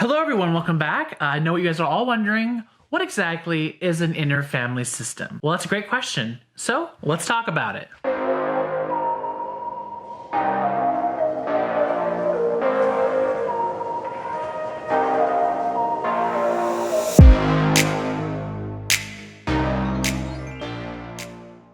Hello everyone, welcome back. I know what you guys are all wondering. What exactly is an inner family system? Well, that's a great question. So let's talk about it.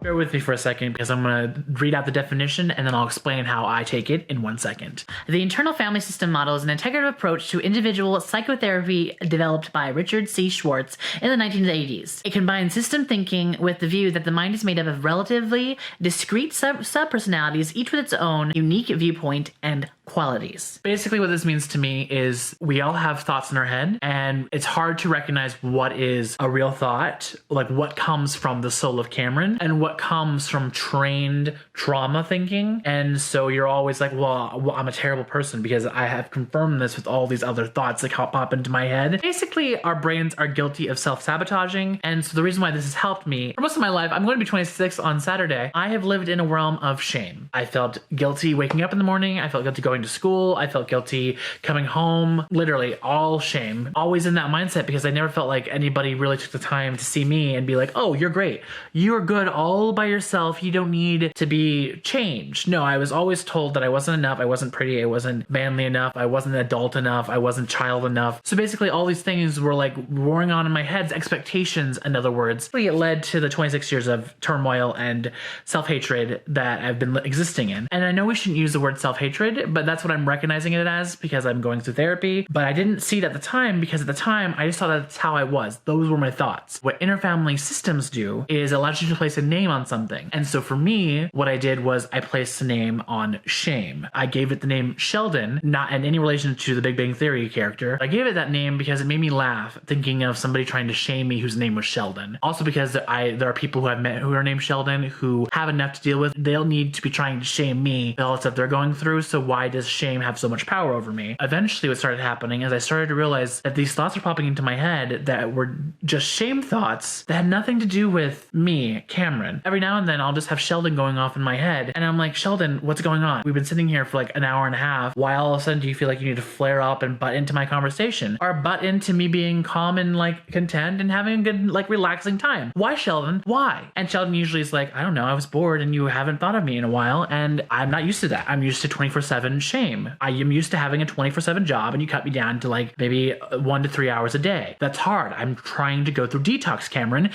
Bear with me for a second because I'm going to read out the definition and then I'll explain how I take it in 1 second. The internal family system model is an integrative approach to individual psychotherapy developed by Richard C. Schwartz in the 1980s. It combines system thinking with the view that the mind is made up of relatively discrete sub-personalities, each with its own unique viewpoint and qualities. Basically what this means to me is we all have thoughts in our head and it's hard to recognize what is a real thought, like what comes from the soul of Camron and what comes from trained trauma thinking. And so you're always like, well, I'm a terrible person because I have confirmed this with all these other thoughts that pop into my head. Basically, our brains are guilty of self-sabotaging. And so the reason why this has helped me for most of my life, I'm going to be 26 on Saturday. I have lived in a realm of shame. I felt guilty waking up in the morning. I felt guilty going to school. I felt guilty coming home. Literally all shame. Always in that mindset because I never felt like anybody really took the time to see me and be like, oh, you're great. You're good all by yourself. You don't need to be changed. No, I was always told that I wasn't enough. I wasn't pretty. I wasn't manly enough. I wasn't adult enough. I wasn't child enough. So basically all these things were like roaring on in my head, expectations, in other words. It led to the 26 years of turmoil and self-hatred that I've been existing in. And I know we shouldn't use the word self-hatred, but that's what I'm recognizing it as because I'm going through therapy. But I didn't see it at the time because at the time I just thought that's how I was. Those were my thoughts. What inner family systems do is it allows you to place a name on something. And so for me, what I did was I placed a name on shame. I gave it the name Sheldon, not in any relation to the Big Bang Theory character. I gave it that name because it made me laugh thinking of somebody trying to shame me whose name was Sheldon. Also because there are people who I've met who are named Sheldon who have enough to deal with. They'll need to be trying to shame me with all the stuff they're going through. So why does shame have so much power over me? Eventually what started happening is I started to realize that these thoughts were popping into my head that were just shame thoughts that had nothing to do with me, Camron. Every now and then I'll just have Sheldon going off in my head and I'm like, Sheldon, what's going on? We've been sitting here for like an hour and a half. Why all of a sudden do you feel like you need to flare up and butt into my conversation or butt into me being calm and like content and having a good like relaxing time? Why, Sheldon? Why? And Sheldon usually is like, I don't know, I was bored and you haven't thought of me in a while and I'm not used to that. I'm used to 24/7 shame. I am used to having a 24/7 job and you cut me down to like maybe 1 to 3 hours a day. That's hard. I'm trying to go through detox, Camron.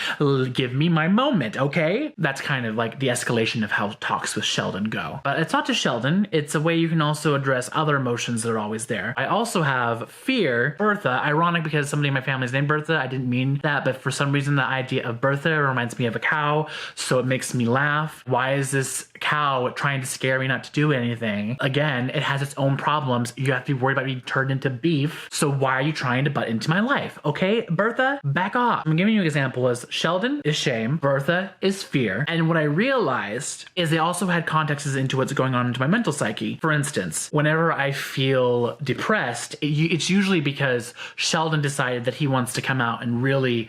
Give me my moment, okay? That's kind of like the escalation of how talks with Sheldon go. But it's not just Sheldon. It's a way you can also address other emotions that are always there. I also have fear. Bertha, ironic because somebody in my family is named Bertha. I didn't mean that, but for some reason the idea of Bertha reminds me of a cow, so it makes me laugh. Why is this cow trying to scare me not to do anything? Again, it has its own problems. You have to be worried about being turned into beef. So why are you trying to butt into my life? Okay, Bertha, back off. I'm giving you an example as Sheldon is shame, Bertha is fear. And what I realized is they also had contexts into what's going on into my mental psyche. For instance, whenever I feel depressed, it's usually because Sheldon decided that he wants to come out and really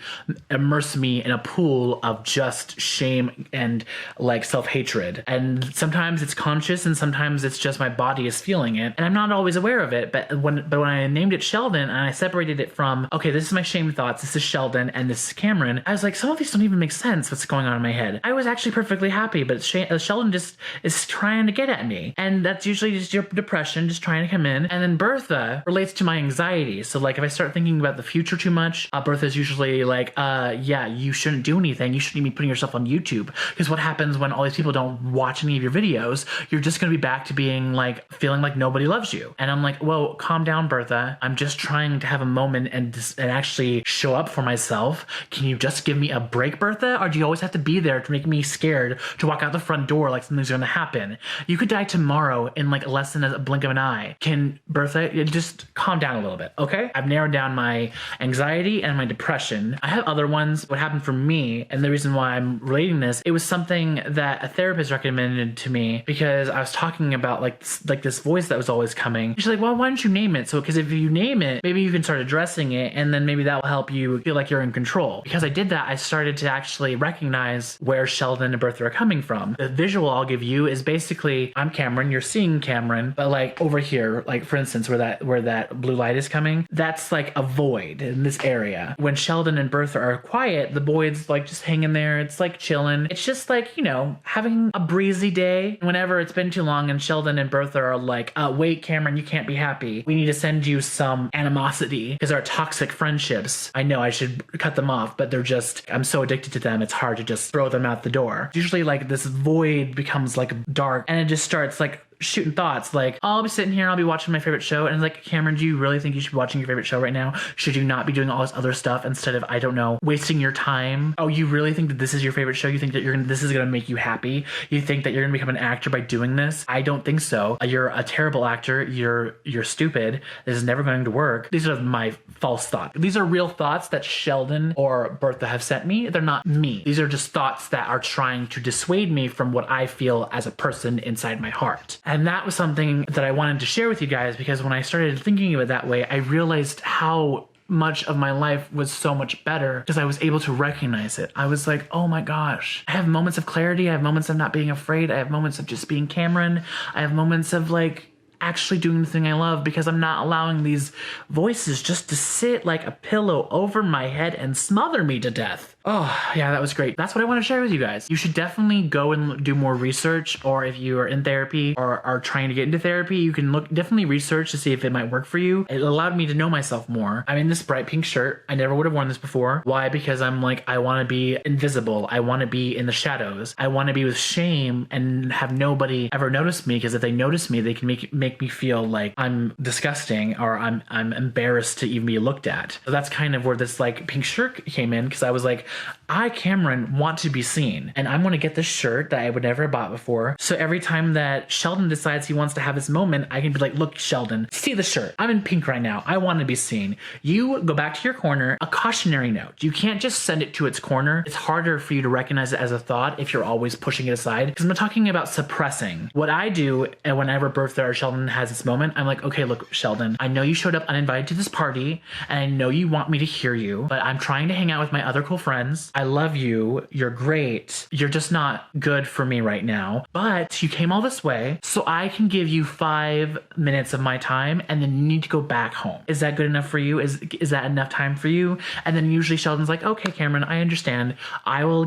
immerse me in a pool of just shame and like self-hatred. And sometimes it's conscious and sometimes it's just my body is feeling it. And I'm not always aware of it, but when I named it Sheldon and I separated it from, okay, this is my shame thoughts, this is Sheldon, and this is Camron, I was like, some of these don't even make sense what's going on in my head. I was actually perfectly happy, but Sheldon just is trying to get at me. And that's usually just your depression just trying to come in. And then Bertha relates to my anxiety. So like if I start thinking about the future too much, Bertha's usually like, yeah, you shouldn't do anything. You shouldn't even be putting yourself on YouTube. Because what happens when all these people don't watch any of your videos, you're just going to be back to being like, feeling like nobody loves you. And I'm like, whoa, calm down, Bertha. I'm just trying to have a moment and actually show up for myself. Can you just give me a break, Bertha? Or do you always have to be there to make me scared to walk out the front door like something's going to happen? You could die tomorrow in like less than a blink of an eye. Can Bertha just calm down a little bit, okay? I've narrowed down my anxiety and my depression. I have other ones. What happened for me, and the reason why I'm relating this, it was something that a therapist recommended came into me because I was talking about like this voice that was always coming. She's like, well, why don't you name it? So because if you name it, maybe you can start addressing it, and then maybe that will help you feel like you're in control. Because I did that, I started to actually recognize where Sheldon and Bertha are coming from. The visual I'll give you is basically, I'm Cameron, you're seeing Cameron, but like over here, like for instance, where that blue light is coming, that's like a void in this area. When Sheldon and Bertha are quiet, the void's like just hanging there. It's like chilling. It's just like, you know, having a breezy day. Whenever it's been too long and Sheldon and Bertha are like, wait, Cameron, you can't be happy. We need to send you some animosity because our toxic friendships, I know I should cut them off, but they're just, I'm so addicted to them, it's hard to just throw them out the door. Usually like this void becomes like dark and it just starts like shooting thoughts like, oh, I'll be sitting here, I'll be watching my favorite show, and it's like, Cameron, do you really think you should be watching your favorite show right now? Should you not be doing all this other stuff instead of, I don't know, wasting your time? Oh, you really think that this is your favorite show? You think that this is gonna make you happy? You think that you're gonna become an actor by doing this? I don't think so. You're a terrible actor. You're stupid. This is never going to work. These are my false thoughts. These are real thoughts that Sheldon or Bertha have sent me. They're not me. These are just thoughts that are trying to dissuade me from what I feel as a person inside my heart. And that was something that I wanted to share with you guys, because when I started thinking of it that way, I realized how much of my life was so much better because I was able to recognize it. I was like, oh my gosh, I have moments of clarity. I have moments of not being afraid. I have moments of just being Cameron. I have moments of like actually doing the thing I love because I'm not allowing these voices just to sit like a pillow over my head and smother me to death. Oh, yeah, that was great. That's what I want to share with you guys. You should definitely go and do more research, or if you are in therapy or are trying to get into therapy, you can definitely research to see if it might work for you. It allowed me to know myself more. I'm in this bright pink shirt. I never would have worn this before. Why? Because I'm like, I want to be invisible. I want to be in the shadows. I want to be with shame and have nobody ever notice me, because if they notice me, they can make me feel like I'm disgusting or I'm embarrassed to even be looked at. So that's kind of where this like pink shirt came in, because I was like, I, Cameron, want to be seen, and I'm going to get this shirt that I would never have bought before. So every time that Sheldon decides he wants to have his moment, I can be like, look, Sheldon, see the shirt. I'm in pink right now. I want to be seen. You go back to your corner. A cautionary note. You can't just send it to its corner. It's harder for you to recognize it as a thought if you're always pushing it aside, because I'm talking about suppressing. What I do, and whenever Bertha or Sheldon has this moment, I'm like, okay, look, Sheldon, I know you showed up uninvited to this party, and I know you want me to hear you, but I'm trying to hang out with my other cool friends. I love you. You're great. You're just not good for me right now. But you came all this way, so I can give you 5 minutes of my time, and then you need to go back home. Is that good enough for you? Is that enough time for you? And then usually Sheldon's like, okay, Cameron, I understand. I will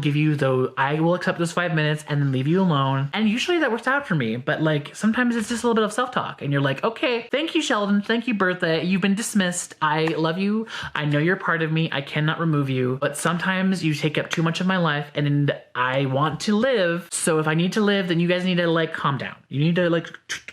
accept those 5 minutes and then leave you alone. And usually that works out for me. But like sometimes it's just a little bit of self-talk, and you're like, okay, thank you, Sheldon. Thank you, Bertha. You've been dismissed. I love you. I know you're part of me. I cannot remove you. But sometimes you take up too much of my life, and I want to live. So if I need to live, then you guys need to like calm down. You need to like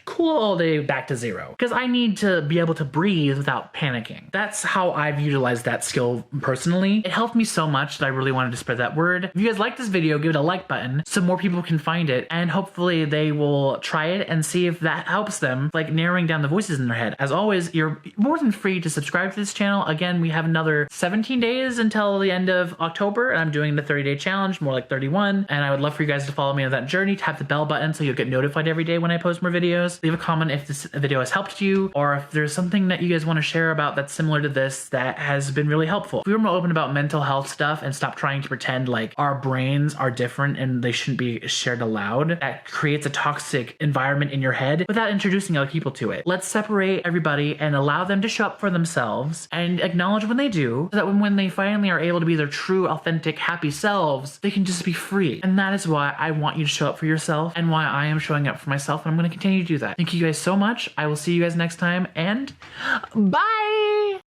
cool all day back to zero, because I need to be able to breathe without panicking. That's how I've utilized that skill personally. It helped me so much that I really wanted to spread that word. If you guys like this video, give it a like button so more people can find it, and hopefully they will try it and see if that helps them, like narrowing down the voices in their head. As always, you're more than free to subscribe to this channel. Again, we have another 17 days until the end of October, and I'm doing the 30-day challenge, more like 31, and I would love for you guys to follow me on that journey. Tap the bell button so you'll get notified every day when I post more videos. Leave a comment if this video has helped you, or if there's something that you guys want to share about that's similar to this that has been really helpful. If we were more open about mental health stuff and stop trying to pretend like our brains are different and they shouldn't be shared aloud, that creates a toxic environment in your head without introducing other people to it. Let's separate everybody and allow them to show up for themselves and acknowledge when they do, so that when they finally are able to be their true, authentic, happy selves, they can just be free. And that is why I want you to show up for yourself, and why I am showing up for myself, and I'm going to continue to do that. Thank you guys so much. I will see you guys next time, and bye!